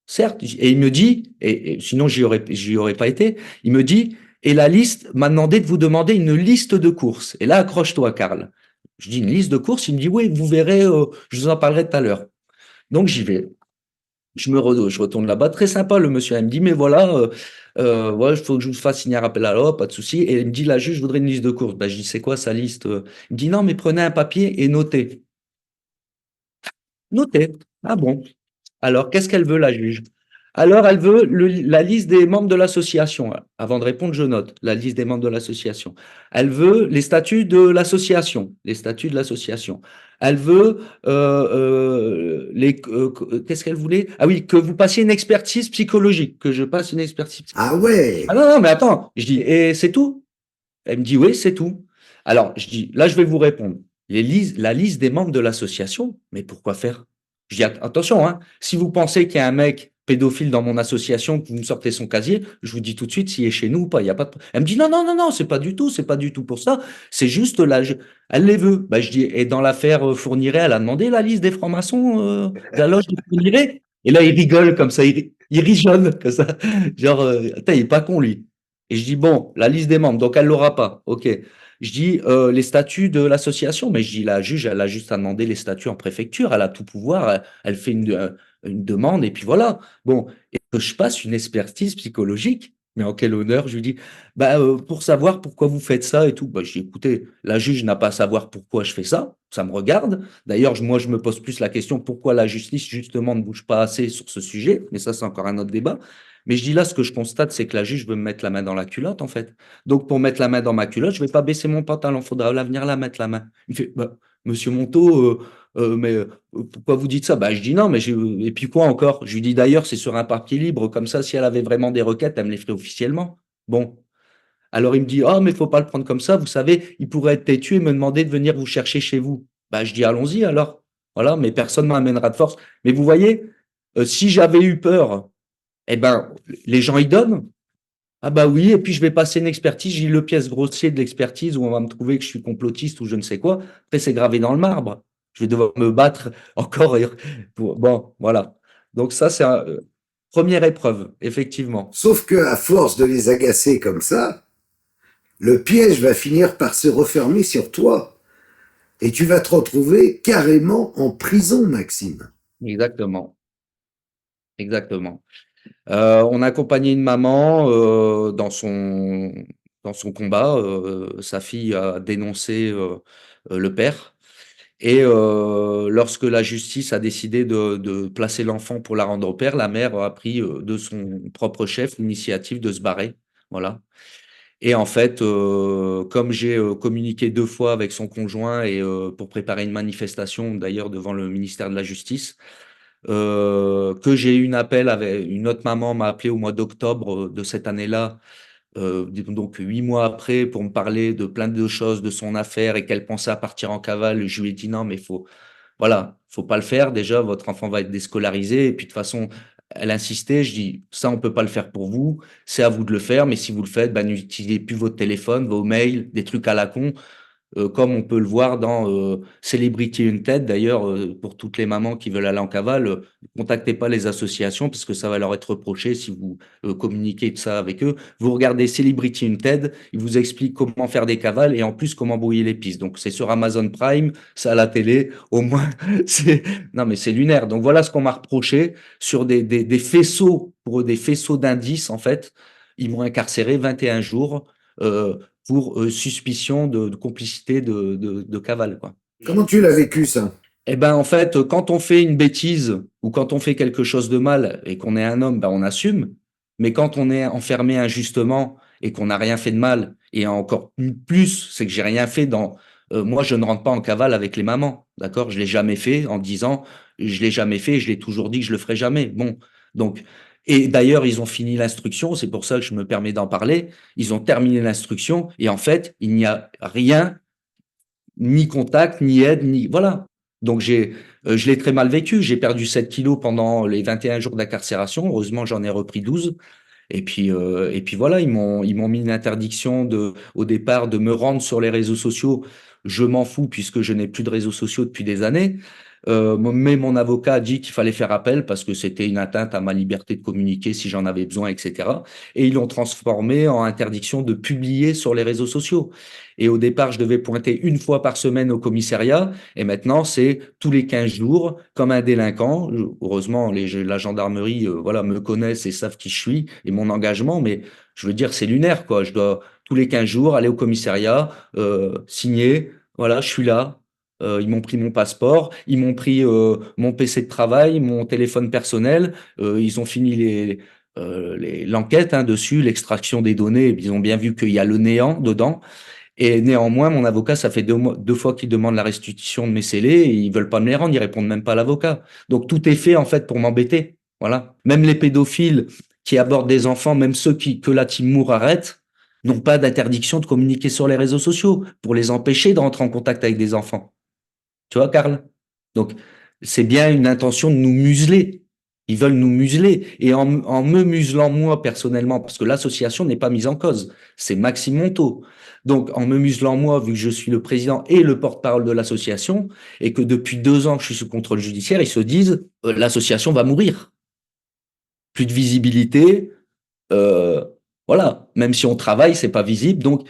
certes. Et il me dit, et sinon j'y aurais pas été. Il me dit et la liste m'a demandé de vous demander une liste de courses. Et là, accroche-toi, Karl. Je dis une liste de courses. Il me dit oui, vous verrez, je vous en parlerai tout à l'heure. Donc j'y vais. Je retourne là-bas. Très sympa, le monsieur. Il me dit mais voilà, ouais, il faut que je vous fasse signer un rappel à l'ordre, pas de souci. Et il me dit la juge, je voudrais une liste de courses. Ben, je dis c'est quoi sa liste? Il me dit non, mais prenez un papier et notez. Notez. Ah bon. Alors, qu'est-ce qu'elle veut, la juge? Alors, elle veut la liste des membres de l'association. Avant de répondre, je note la liste des membres de l'association. Elle veut les statuts de l'association. Les statuts de l'association. Elle veut qu'est-ce qu'elle voulait? Ah oui, que vous passiez une expertise psychologique, que je passe une expertise Ah psychologique. Ah ouais. non, non, mais attends. Je dis, et c'est tout? Elle me dit, oui, c'est tout. Alors, je dis, là, je vais vous répondre. La liste des membres de l'association, mais pourquoi faire? Je dis, attention, hein, si vous pensez qu'il y a un mec pédophile dans mon association, que vous me sortez son casier, je vous dis tout de suite s'il est chez nous ou pas. Il y a pas de... Elle me dit, non, non, non, non, c'est pas du tout pour ça. C'est juste là, elle les veut. Bah, je dis, et dans l'affaire Fourniret, elle a demandé la liste des francs-maçons de la loge de Fourniret. Et là, il rigole comme ça, il rit jaune, comme ça. Genre, attends, il est pas con, lui. Et je dis, bon, la liste des membres, donc elle l'aura pas. OK. Je dis, les statuts de l'association, mais je dis, la juge, elle a juste à demander les statuts en préfecture, elle a tout pouvoir, elle fait une demande, et puis voilà. Bon, et que je passe une expertise psychologique, mais en quel honneur, je lui dis, bah, pour savoir pourquoi vous faites ça et tout. Bah, je dis, écoutez, la juge n'a pas à savoir pourquoi je fais ça me regarde. D'ailleurs, moi, je me pose plus la question, pourquoi la justice, justement, ne bouge pas assez sur ce sujet, mais ça, c'est encore un autre débat. Mais je dis là, ce que je constate, c'est que la juge veut me mettre la main dans la culotte, en fait. Donc, pour mettre la main dans ma culotte, je vais pas baisser mon pantalon. Faudra venir la mettre la main. Il fait, bah, Monsieur Monteau, mais pourquoi vous dites ça? Bah, je dis non, mais et puis quoi encore? Je lui dis d'ailleurs, c'est sur un papier libre. Comme ça, si elle avait vraiment des requêtes, elle me les ferait officiellement. Bon. Alors, il me dit, oh, mais faut pas le prendre comme ça. Vous savez, il pourrait être têtu et me demander de venir vous chercher chez vous. Bah, je dis, allons-y alors. Voilà, mais personne ne m'amènera de force. Mais vous voyez, si j'avais eu peur, eh ben, les gens y donnent. Ah bah oui, et puis je vais passer une expertise, j'ai le pièce grossier de l'expertise où on va me trouver que je suis complotiste ou je ne sais quoi. Après, c'est gravé dans le marbre. Je vais devoir me battre encore. Bon, voilà. Donc ça, c'est une première épreuve, effectivement. Sauf que à force de les agacer comme ça, le piège va finir par se refermer sur toi. Et tu vas te retrouver carrément en prison, Maxime. Exactement. Exactement. On a accompagné une maman dans son combat. Sa fille a dénoncé le père. Et lorsque la justice a décidé de placer l'enfant pour la rendre au père, la mère a pris de son propre chef l'initiative de se barrer. Voilà. Et en fait, comme j'ai communiqué 2 fois avec son conjoint et pour préparer une manifestation, d'ailleurs devant le ministère de la Justice, que j'ai eu un appel avec une autre maman m'a appelé au mois d'octobre de cette année-là, donc 8 mois après, pour me parler de plein de choses de son affaire et qu'elle pensait à partir en cavale. Je lui ai dit non, mais voilà, faut pas le faire. Déjà, votre enfant va être déscolarisé. Et puis de toute façon, elle insistait. Je dis ça, on peut pas le faire pour vous. C'est à vous de le faire. Mais si vous le faites, ben, n'utilisez plus votre téléphone, vos mails, des trucs à la con. Comme on peut le voir dans Celebrity Unted, d'ailleurs, pour toutes les mamans qui veulent aller en cavale, contactez pas les associations parce que ça va leur être reproché si vous communiquez de ça avec eux. Vous regardez Celebrity Unted, ils vous expliquent comment faire des cavales et en plus comment brouiller les pistes. Donc c'est sur Amazon Prime, c'est à la télé, au moins c'est non mais c'est lunaire. Donc voilà ce qu'on m'a reproché sur des faisceaux pour eux, des faisceaux d'indices en fait. Ils m'ont incarcéré 21 jours. Euh, pour suspicion de complicité de cavale, quoi. Comment tu l'as vécu, ça? Eh ben, en fait, quand on fait une bêtise ou quand on fait quelque chose de mal et qu'on est un homme, ben, on assume. Mais quand on est enfermé injustement et qu'on n'a rien fait de mal, et encore plus, c'est que j'ai rien fait moi, je ne rentre pas en cavale avec les mamans, d'accord? Je l'ai jamais fait en disant, je l'ai jamais fait, et je l'ai toujours dit que je le ferai jamais. Bon, donc, et d'ailleurs, ils ont fini l'instruction, c'est pour ça que je me permets d'en parler. Ils ont terminé l'instruction et en fait, il n'y a rien, ni contact, ni aide, ni voilà. Donc je l'ai très mal vécu. J'ai perdu 7 kilos pendant les 21 jours d'incarcération. Heureusement, j'en ai repris 12. Et puis voilà, ils m'ont mis une interdiction au départ de me rendre sur les réseaux sociaux. Je m'en fous puisque je n'ai plus de réseaux sociaux depuis des années. Mais mon avocat a dit qu'il fallait faire appel parce que c'était une atteinte à ma liberté de communiquer si j'en avais besoin, etc. Et ils l'ont transformé en interdiction de publier sur les réseaux sociaux. Et au départ, je devais pointer 1 fois par semaine au commissariat. Et maintenant, c'est tous les 15 jours, comme un délinquant. Heureusement, la gendarmerie, voilà, me connaissent et savent qui je suis et mon engagement. Mais je veux dire, c'est lunaire, quoi. Je dois tous les 15 jours aller au commissariat, signer. Voilà, je suis là. Ils m'ont pris mon passeport, ils m'ont pris mon PC de travail, mon téléphone personnel. Ils ont fini l'enquête dessus, l'extraction des données. Ils ont bien vu qu'il y a le néant dedans. Et néanmoins, mon avocat, ça fait 2 fois qu'il demande la restitution de mes scellés et ils veulent pas me les rendre, ils répondent même pas à l'avocat. Donc tout est fait en fait pour m'embêter. Voilà. Même les pédophiles qui abordent des enfants, même ceux que la team Moore arrête, n'ont pas d'interdiction de communiquer sur les réseaux sociaux pour les empêcher de rentrer en contact avec des enfants. Tu vois, Karl? Donc, c'est bien une intention de nous museler. Ils veulent nous museler. Et en me muselant moi personnellement, parce que l'association n'est pas mise en cause, c'est Maxime Montaut. Donc, en me muselant moi, vu que je suis le président et le porte-parole de l'association, et que depuis 2 ans que je suis sous contrôle judiciaire, ils se disent, l'association va mourir. Plus de visibilité, euh, voilà. Même si on travaille, c'est pas visible. Donc,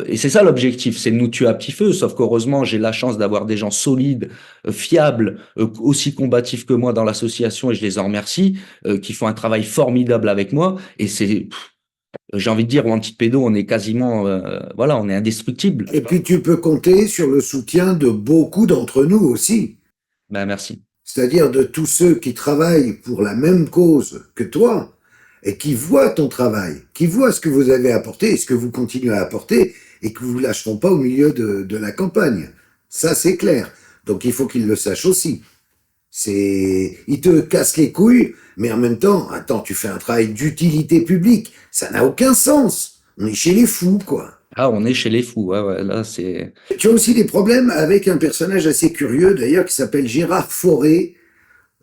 et c'est ça l'objectif, c'est de nous tuer à petit feu. Sauf qu'heureusement, j'ai la chance d'avoir des gens solides, fiables, aussi combatifs que moi dans l'association, et je les en remercie, qui font un travail formidable avec moi. Et j'ai envie de dire, au Antipédo, on est quasiment, voilà, on est indestructible. Et puis tu peux compter sur le soutien de beaucoup d'entre nous aussi, Ben merci. c'est-à-dire de tous ceux qui travaillent pour la même cause que toi et qui voient ton travail, qui voient ce que vous avez apporté et ce que vous continuez à apporter et que vous ne lâcheront pas au milieu de la campagne. Ça, c'est clair. Donc il faut qu'ils le sachent aussi. Ils te cassent les couilles, mais en même temps, attends, tu fais un travail d'utilité publique. Ça n'a aucun sens. On est chez les fous, quoi. Ah, on est chez les fous. Ouais, ouais, là, c'est. Tu as aussi des problèmes avec un personnage assez curieux, d'ailleurs, qui s'appelle Gérard Fauré,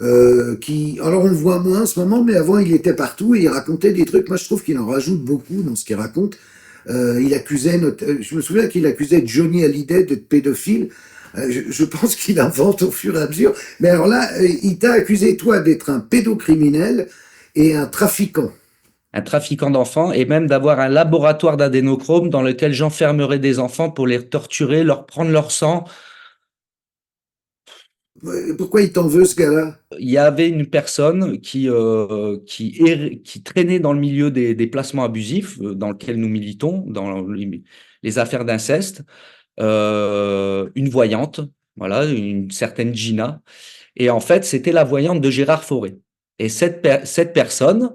alors on le voit moins en ce moment, mais avant il était partout et il racontait des trucs. Moi, je trouve qu'il en rajoute beaucoup dans ce qu'il raconte. Je me souviens qu'il accusait Johnny Hallyday d'être pédophile. Je pense qu'il invente au fur et à mesure. Mais alors là, il t'a accusé, toi, d'être un pédocriminel et un trafiquant. Un trafiquant d'enfants et même d'avoir un laboratoire d'adénochrome dans lequel j'enfermerais des enfants pour les torturer, leur prendre leur sang. Pourquoi il t'en veut, ce gars-là? Il y avait une personne qui traînait dans le milieu des placements abusifs dans lequel nous militons, dans les affaires d'inceste, une voyante voilà, une certaine Gina. Et en fait, c'était la voyante de Gérard Fauré. Et cette personne,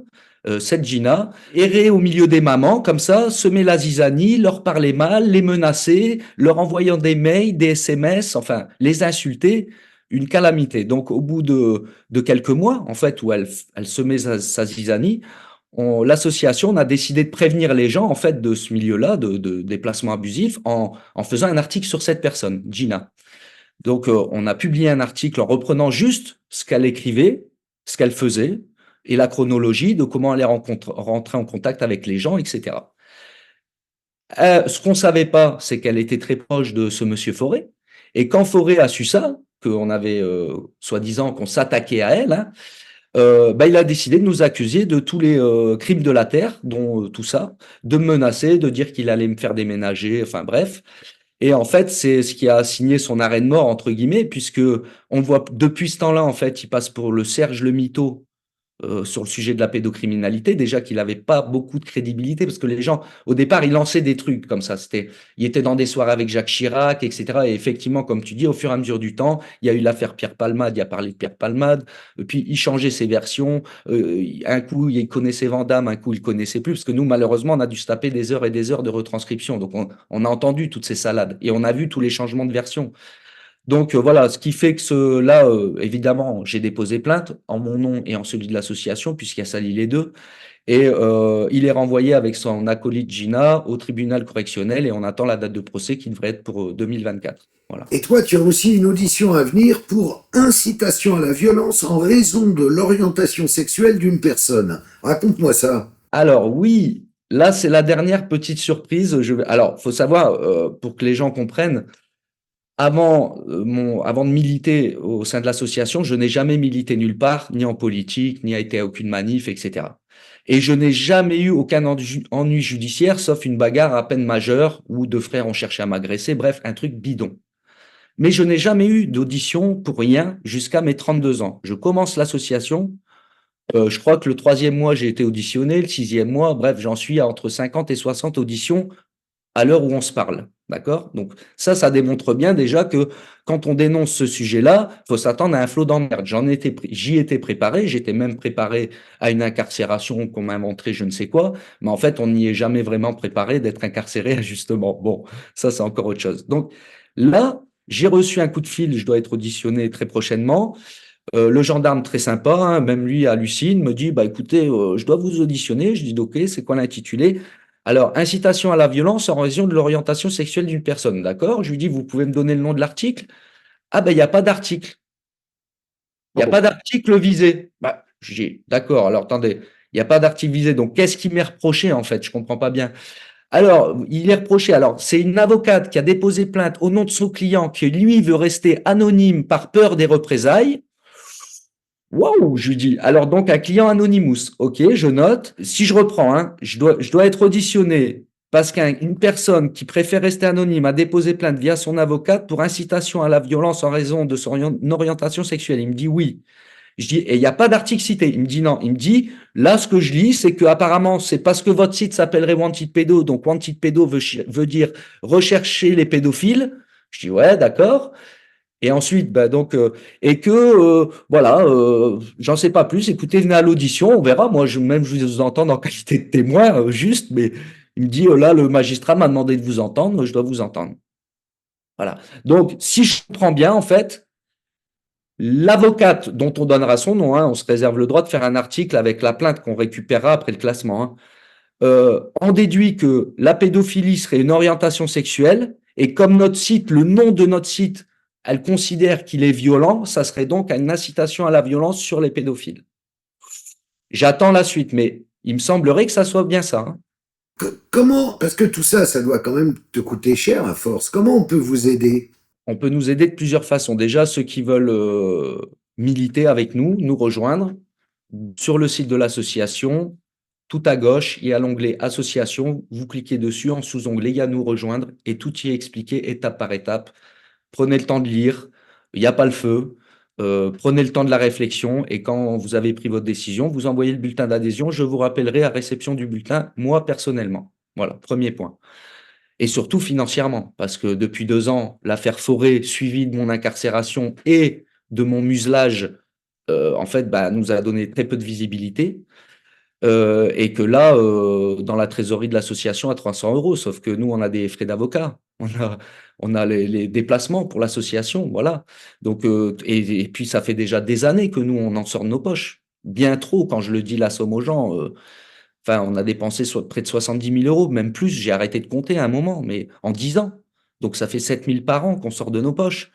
cette Gina, errait au milieu des mamans, comme ça, semait la zizanie, leur parlait mal, les menaçait, leur envoyant des mails, des SMS, enfin, les insultait, une calamité. Donc, au bout de quelques mois, en fait, où elle semait sa zizanie, l'association a décidé de prévenir les gens, en fait, de ce milieu-là, de déplacements abusifs, en faisant un article sur cette personne, Gina. Donc, on a publié un article en reprenant juste ce qu'elle écrivait, ce qu'elle faisait, et la chronologie de comment elle est rentrée en contact avec les gens, etc. Ce qu'on savait pas, c'est qu'elle était très proche de ce monsieur Forêt. Et quand Forêt a su ça, qu'on avait soi-disant qu'on s'attaquait à elle, hein, bah, il a décidé de nous accuser de tous les crimes de la terre, dont tout ça, de me menacer, de dire qu'il allait me faire déménager, enfin bref. Et en fait, c'est ce qui a signé son arrêt de mort, entre guillemets, puisque on voit depuis ce temps-là, en fait, il passe pour le Serge le mytho sur le sujet de la pédocriminalité, déjà qu'il n'avait pas beaucoup de crédibilité, parce que les gens, au départ, ils lançaient des trucs comme ça. Il était dans des soirées avec Jacques Chirac, etc. Et effectivement, comme tu dis, au fur et à mesure du temps, il y a eu l'affaire Pierre Palmade, il a parlé de Pierre Palmade, et puis il changeait ses versions. Un coup, il connaissait Vandame, un coup, il connaissait plus, parce que nous, malheureusement, on a dû se taper des heures et des heures de retranscription. Donc, on a entendu toutes ces salades et on a vu tous les changements de version. Donc voilà, ce qui fait que là, évidemment, j'ai déposé plainte en mon nom et en celui de l'association, puisqu'il a sali les deux. Et il est renvoyé avec son acolyte Gina au tribunal correctionnel et on attend la date de procès qui devrait être pour 2024. Voilà. Et toi, tu as aussi une audition à venir pour incitation à la violence en raison de l'orientation sexuelle d'une personne. Raconte-moi ça. Alors oui, là c'est la dernière petite surprise. Alors, faut savoir, pour que les gens comprennent, avant de militer au sein de l'association, je n'ai jamais milité nulle part, ni en politique, ni a été à aucune manif, etc. Et je n'ai jamais eu aucun ennui judiciaire, sauf une bagarre à peine majeure où deux frères ont cherché à m'agresser, bref, un truc bidon. Mais je n'ai jamais eu d'audition pour rien jusqu'à mes 32 ans. Je commence l'association, je crois que le troisième mois, j'ai été auditionné, le sixième mois, bref, j'en suis à entre 50 et 60 auditions à l'heure où on se parle. D'accord? Donc, ça démontre bien déjà que quand on dénonce ce sujet-là, il faut s'attendre à un flot d'emmerde. J'y étais préparé, j'étais même préparé à une incarcération qu'on m'inventerait, je ne sais quoi, mais en fait, on n'y est jamais vraiment préparé d'être incarcéré injustement. Bon, ça, c'est encore autre chose. Donc, là, j'ai reçu un coup de fil, je dois être auditionné très prochainement. Le gendarme très sympa, hein, même lui hallucine, me dit, bah écoutez, je dois vous auditionner. Je dis, ok, c'est quoi l'intitulé? Alors, incitation à la violence en raison de l'orientation sexuelle d'une personne, d'accord? Je lui dis, vous pouvez me donner le nom de l'article? Ah ben, il n'y a pas d'article. Il n'y a pas d'article visé. Bah, je dis, d'accord, alors attendez, il n'y a pas d'article visé, donc qu'est-ce qui m'est reproché en fait? Je comprends pas bien. Alors, il est reproché, alors c'est une avocate qui a déposé plainte au nom de son client qui lui veut rester anonyme par peur des représailles. Waouh, je lui dis. Alors donc un client Anonymous. Ok, je note. Si je reprends, hein, je dois être auditionné parce qu'une personne qui préfère rester anonyme a déposé plainte via son avocate pour incitation à la violence en raison de son orientation sexuelle. Il me dit oui. Je dis, et il n'y a pas d'article cité. Il me dit non. Il me dit, là, ce que je lis, c'est que apparemment, c'est parce que votre site s'appellerait Wanted Pédo. Donc, Wanted Pédo veut dire rechercher les pédophiles. Je dis, ouais, d'accord. Et ensuite, bah donc, et que voilà, j'en sais pas plus. Écoutez, venez à l'audition, on verra. Moi, je vous entends en qualité de témoin, juste, mais il me dit là, le magistrat m'a demandé de vous entendre, je dois vous entendre. Voilà. Donc, si je comprends bien, en fait, l'avocate dont on donnera son nom, hein, on se réserve le droit de faire un article avec la plainte qu'on récupérera après le classement. Hein, en déduit que la pédophilie serait une orientation sexuelle, et comme notre site, le nom de notre site, elle considère qu'il est violent, ça serait donc une incitation à la violence sur les pédophiles. J'attends la suite, mais il me semblerait que ça soit bien ça. Hein. Comment, parce que tout ça, ça doit quand même te coûter cher à force. Comment on peut vous aider? On peut nous aider de plusieurs façons. Déjà, ceux qui veulent militer avec nous, nous rejoindre, sur le site de l'association, tout à gauche, il y a l'onglet Association. Vous cliquez dessus en sous-onglet, il y a Nous rejoindre et tout y est expliqué étape par étape. Prenez le temps de lire, il n'y a pas le feu. Prenez le temps de la réflexion et quand vous avez pris votre décision, vous envoyez le bulletin d'adhésion. Je vous rappellerai à réception du bulletin, moi personnellement. Voilà, premier point. et surtout financièrement. Parce que depuis 2 ans, l'affaire Forêt, suivie de mon incarcération et de mon muselage, en fait, bah, nous a donné très peu de visibilité. Et que là, dans la trésorerie de l'association à 300 euros, sauf que nous, on a des frais d'avocat, on a les déplacements pour l'association, voilà. Donc, et puis ça fait déjà des années que nous, on en sort de nos poches. Bien trop, quand je le dis la somme aux gens. Enfin, on a dépensé près de 70 000 euros, même plus. J'ai arrêté de compter à un moment, mais en 10 ans. Donc, ça fait 7 000 par an qu'on sort de nos poches.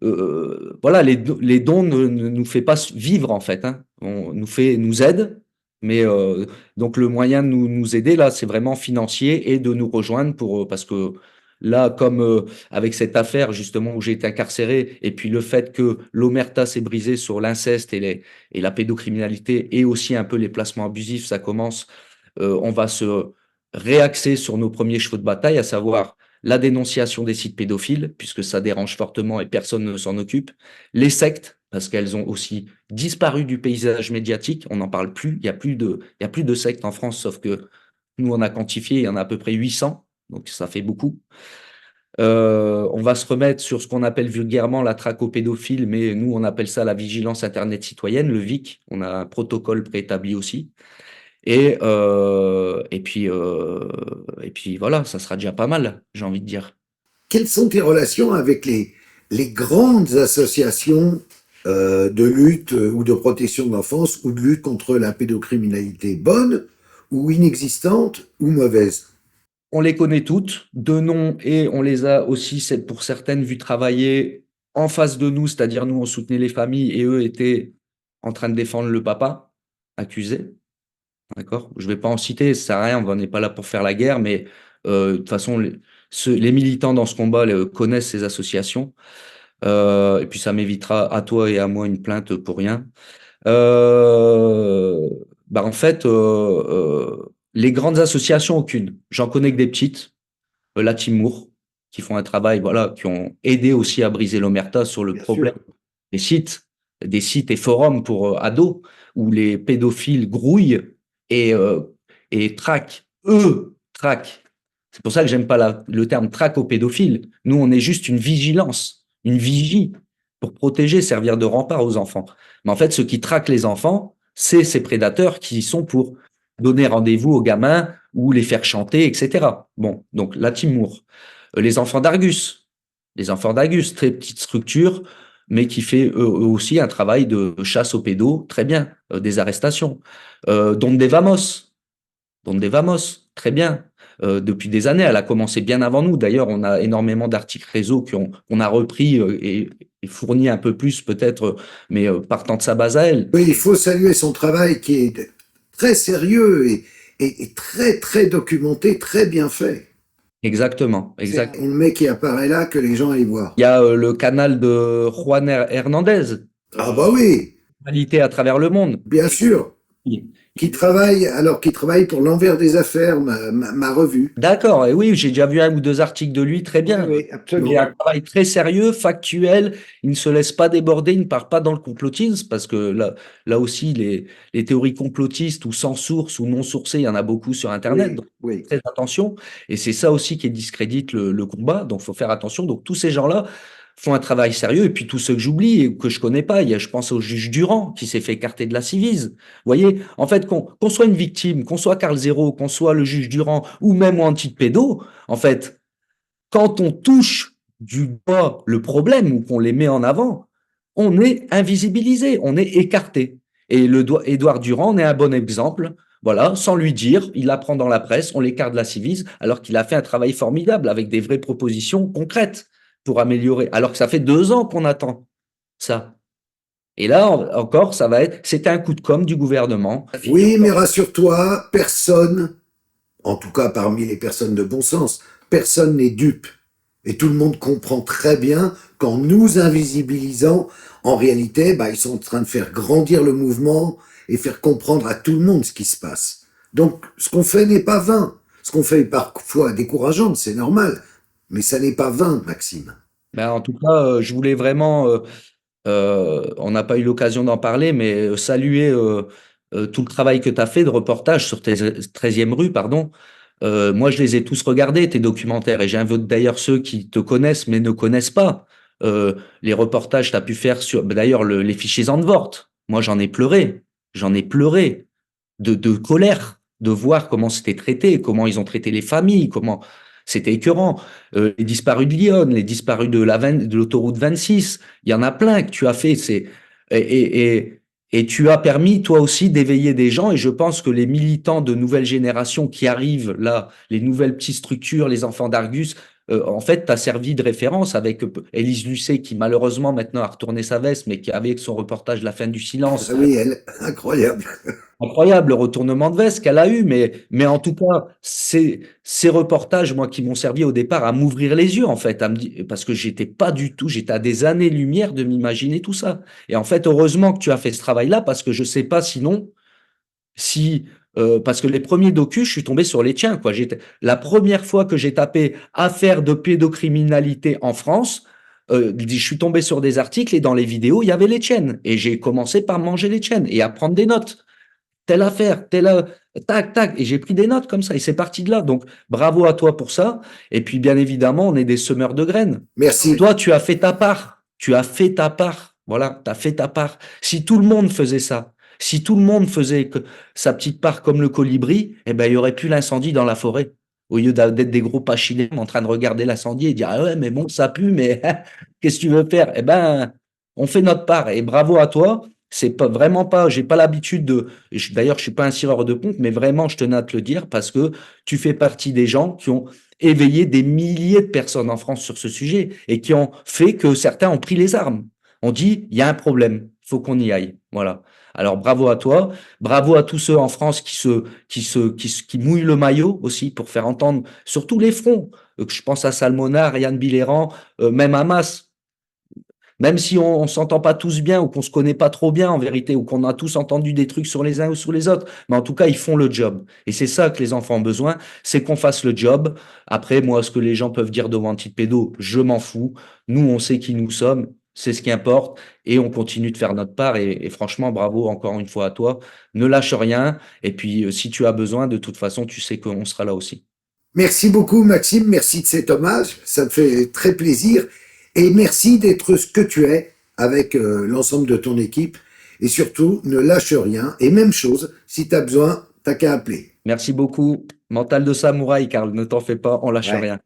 Voilà, les dons ne nous fait pas vivre en fait, hein. On nous aide, mais donc le moyen de nous aider là, c'est vraiment financier et de nous rejoindre pour parce que là, comme avec cette affaire justement où j'ai été incarcéré et puis le fait que l'omerta s'est brisée sur l'inceste et la pédocriminalité et aussi un peu les placements abusifs, ça commence. On va se réaxer sur nos premiers chevaux de bataille, à savoir la dénonciation des sites pédophiles, puisque ça dérange fortement et personne ne s'en occupe, les sectes, parce qu'elles ont aussi disparu du paysage médiatique, on n'en parle plus, il y a plus de sectes en France, sauf que nous, on a quantifié, il y en a à peu près 800, donc ça fait beaucoup. On va se remettre sur ce qu'on appelle vulgairement la traque aux pédophiles, mais nous, on appelle ça la vigilance Internet citoyenne, le VIC. On a un protocole préétabli aussi. Et puis voilà, ça sera déjà pas mal, j'ai envie de dire. Quelles sont tes relations avec les grandes associations de lutte ou de protection de l'enfance ou de lutte contre la pédocriminalité, bonnes ou inexistantes ou mauvaises? On les connaît toutes de nom et on les a aussi, c'est pour certaines, vues travailler en face de nous, c'est-à-dire nous, on soutenait les familles et eux étaient en train de défendre le papa accusé. D'accord? Je vais pas en citer, ça sert à rien, on n'est pas là pour faire la guerre, mais de toute façon, les militants dans ce combat connaissent ces associations. Et puis ça m'évitera à toi et à moi une plainte pour rien. Euh, Bah en fait, les grandes associations, aucune. J'en connais que des petites. La Team Moore, qui font un travail, voilà, qui ont aidé aussi à briser l'omerta sur le Bien problème sûr. des sites, des sites et forums pour ados, où les pédophiles grouillent et, euh, et traquent. Eux traquent. C'est pour ça que j'aime pas le terme traque aux pédophiles. Nous, on est juste une vigilance, une vigie pour protéger, servir de rempart aux enfants. Mais en fait, ceux qui traquent les enfants, c'est ces prédateurs qui sont pour donner rendez-vous aux gamins ou les faire chanter, etc. Bon, donc la Team Moore. Les enfants d'Argus. Les enfants d'Argus, très petite structure, mais qui fait eux aussi un travail de chasse aux pédos, très bien, des arrestations. Donde Vamos. Donde Vamos, très bien. Depuis des années, elle a commencé bien avant nous. D'ailleurs, on a énormément d'articles réseau qu'on a repris et fourni un peu plus peut-être, mais partant de sa base à elle. Oui, il faut saluer son travail qui est très sérieux et très très documenté, très bien fait. Exactement, C'est exact. un mec qui apparaît là que les gens aillent voir. Il y a le canal de Juan Hernandez, Ah bah oui, actualité à travers le monde. bien sûr. Qui travaille, alors qui travaille pour l'envers des affaires, ma revue. D'accord, et oui, j'ai déjà vu un ou deux articles de lui, très Oui, bien. oui, Il a un absolument. travail très sérieux, factuel, il ne se laisse pas déborder, il ne part pas dans le complotisme, parce que là aussi, les théories complotistes ou sans source ou non sourcées, il y en a beaucoup sur Internet, Oui, donc oui. très attention. Et c'est ça aussi qui discrédite le combat, donc il faut faire attention. Donc tous ces gens-là font un travail sérieux, et puis tous ceux que j'oublie et que je connais pas, je pense au juge Durand, qui s'est fait écarter de la Civise. Vous voyez, en fait, qu'on soit une victime, qu'on soit Carl Zéro, qu'on soit le juge Durand ou même moi anti-pédo, en fait, quand on touche du doigt le problème ou qu'on les met en avant, on est invisibilisé, on est écarté. Et Édouard Durand en est un bon exemple. Voilà, sans lui dire, il apprend dans la presse, on l'écarte de la Civise, alors qu'il a fait un travail formidable avec des vraies propositions concrètes pour améliorer. Alors que ça fait 2 ans qu'on attend ça. Et là, encore, c'était un coup de com' du gouvernement. Oui, mais rassure-toi, personne, en tout cas parmi les personnes de bon sens, personne n'est dupe. Et tout le monde comprend très bien qu'en nous invisibilisant, en réalité, bah, ils sont en train de faire grandir le mouvement et faire comprendre à tout le monde ce qui se passe. Donc, ce qu'on fait n'est pas vain. Ce qu'on fait est parfois décourageant, c'est normal. Mais ça n'est pas vain, Maxime. Ben, en tout cas, je voulais vraiment, on n'a pas eu l'occasion d'en parler, mais saluer tout le travail que tu as fait de reportage sur 13e rue, pardon, Moi, je les ai tous regardés, tes documentaires, et j'invite d'ailleurs ceux qui te connaissent mais ne connaissent pas. Les reportages que tu as pu faire sur, d'ailleurs, les fichiers Zandvoort. Moi, j'en ai pleuré de colère, de voir comment c'était traité, comment ils ont traité les familles, comment c'était écœurant. Les disparus de Lyon, les disparus de l'autoroute 26, il y en a plein que tu as fait. Et, et, et, et tu as permis, toi aussi, d'éveiller des gens. Et je pense que les militants de nouvelle génération qui arrivent là, les nouvelles petites structures, les enfants d'Argus, en fait, tu as servi de référence avec Élise Lucet, qui malheureusement maintenant a retourné sa veste, mais qui avec son reportage La fin du silence, Ah oui, elle, incroyable. incroyable le retournement de veste qu'elle a eu, mais en tout cas, ces reportages, moi, qui m'ont servi au départ à m'ouvrir les yeux, en fait, parce que j'étais pas du tout, j'étais à des années-lumière de m'imaginer tout ça. Et en fait, heureusement que tu as fait ce travail-là, parce que je sais pas sinon, si, parce que les premiers docus, je suis tombé sur les tiens, quoi. La première fois que j'ai tapé affaire de pédocriminalité en France, je suis tombé sur des articles et dans les vidéos, il y avait les tiennes. Et j'ai commencé par manger les tiennes et à prendre des notes telle affaire, tac, tac. Et j'ai pris des notes comme ça. Et c'est parti de là. Donc, bravo à toi pour ça. Et puis, bien évidemment, on est des semeurs de graines. Merci. Toi, tu as fait ta part. Tu as fait ta part. Voilà, tu as fait ta part. Si tout le monde faisait ça, si tout le monde faisait sa petite part comme le colibri, eh ben, il y aurait plus l'incendie dans la forêt. Au lieu d'être des gros pachilés en train de regarder l'incendie et dire, ah ouais, mais bon, ça pue, mais qu'est-ce que tu veux faire? Eh ben, on fait notre part. Et bravo à toi. C'est pas vraiment pas, j'ai pas l'habitude d'ailleurs, je suis pas un tireur de pompe, mais vraiment, je tenais à te le dire parce que tu fais partie des gens qui ont éveillé des milliers de personnes en France sur ce sujet et qui ont fait que certains ont pris les armes. On dit, il y a un problème, faut qu'on y aille. Voilà. Alors, bravo à toi. Bravo à tous ceux en France qui mouillent le maillot aussi pour faire entendre sur tous les fronts. Je pense à Salmona, Yann Biléran, même Hamas. Même si on s'entend pas tous bien ou qu'on se connaît pas trop bien en vérité ou qu'on a tous entendu des trucs sur les uns ou sur les autres, mais en tout cas, ils font le job. Et c'est ça que les enfants ont besoin, c'est qu'on fasse le job. Après, moi, ce que les gens peuvent dire devant un petit pédo, je m'en fous. Nous, on sait qui nous sommes, c'est ce qui importe et on continue de faire notre part. Et franchement, bravo encore une fois à toi. Ne lâche rien. Et puis, si tu as besoin, de toute façon, tu sais qu'on sera là aussi. Merci beaucoup, Maxime. Merci de cet hommage. Ça me fait très plaisir. Et merci d'être ce que tu es avec l'ensemble de ton équipe. Et surtout, ne lâche rien. Et même chose, si tu as besoin, t'as qu'à appeler. Merci beaucoup. Mental de samouraï, Karl, ne t'en fais pas, on lâche Ouais. rien.